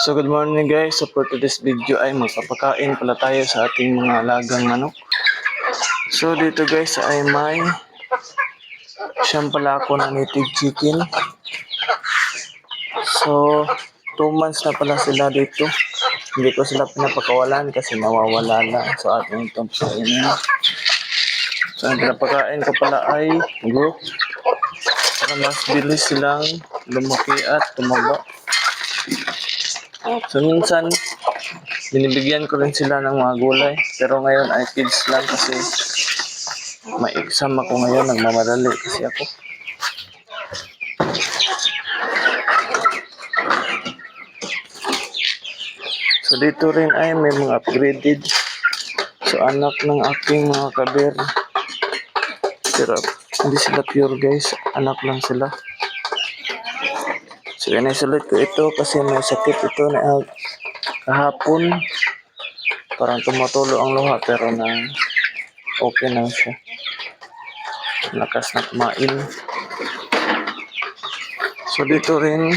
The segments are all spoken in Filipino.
So good morning guys, so for today's video ay magpapakain pala tayo sa ating mga alagang manok. So dito guys ay may siyang pala ako na native chicken. So 2 months na pala sila dito. Hindi ko sila pinapakawalan kasi nawawala na. So ating itong pakainin. So ang pinapakain ko pala ay group para mas bilis silang lumaki at tumaba. So minsan binibigyan ko rin sila ng mga gulay, pero ngayon ay kids lang kasi may exam ako ngayon, nagmamadali kasi ako. So dito rin ay may mga upgraded. So anak ng aking mga kaber. Pero hindi sila pure guys, anak lang sila. So in-isolate ko ito kasi may sakit ito na kahapon. Parang tumutulo ang luha pero na okay na siya. Lakas na kumain. So dito rin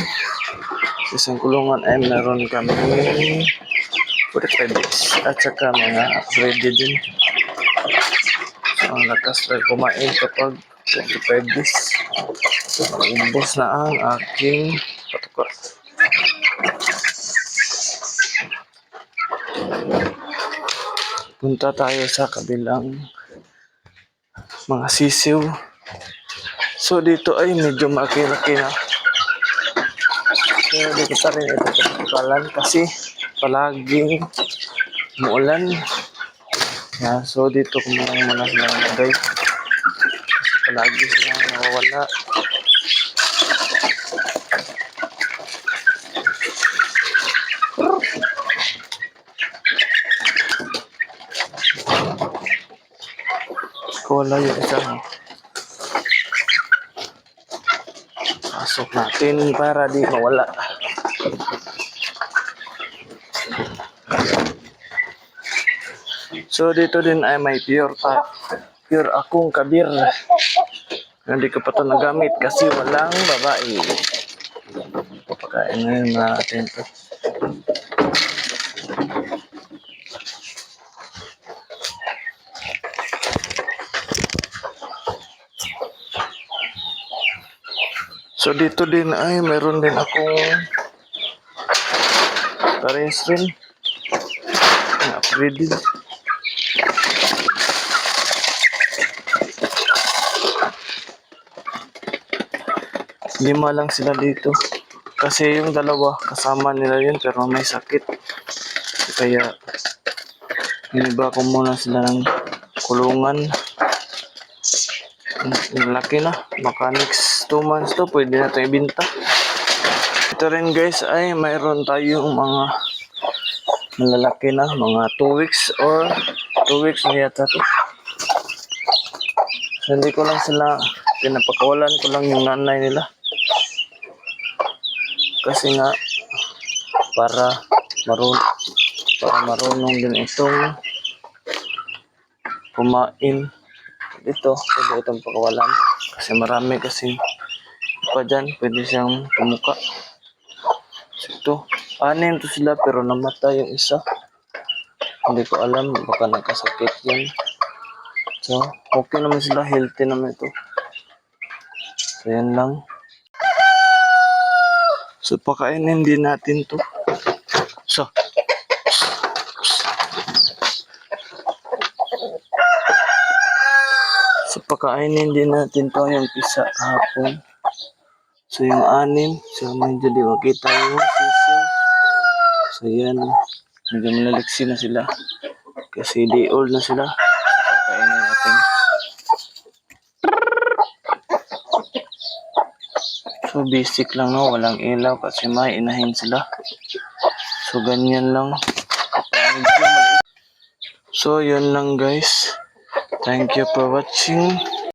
isang kulungan ay meron kami 45 days at saka mga upgraded din. So ang lakas rin kumain kapag 25 days. Ubos na ang aking patuka. Punta tayo sa kabilang mga sisiw. So dito ay medyo malaki-laki na. So dito pa rin ito patukalan kasi palaging muulan. So dito kumarang muna sila nagay. Kasi palagi sila nawawala. Wala yung isa. Pasok natin para di mawala. So dito din ay may pure akong kabir. Hindi ko pa ito nagamit kasi walang babae. Papakain na natin ito. So dito din ay meron din akong pares rin na upgraded. Lima lang sila dito kasi yung dalawa kasama nila yun pero may sakit kaya iniba ko muna sila ng kulungan. Laki na, baka next 2 months to pwede na ito ibinta. Ito rin guys ay mayroon tayong mga malalaki na, mga 2 weeks or 2 weeks na yata to. So hindi ko lang sila pinapakawalan ko lang yung nanay nila kasi nga para marunong din itong kumain. Dito, pwede itong pakawalan kasi marami kasi pa dyan, pwede siyang tumuka. So ito, 6 to sila pero namatay yung isa. Hindi ko alam, baka nagkasakit yan. So, okay naman sila, healthy naman ito. So yan lang. So pakainin din natin to. So pakainin din natin to yung pisa kahapon. So yung 6, so medyo di makita yung sisi. So yan, medyo malaliksi na sila kasi day old na sila. Pakainin natin. So basic lang no, walang ilaw kasi may inahin sila. So ganyan lang. So yun lang guys. Thank you for watching.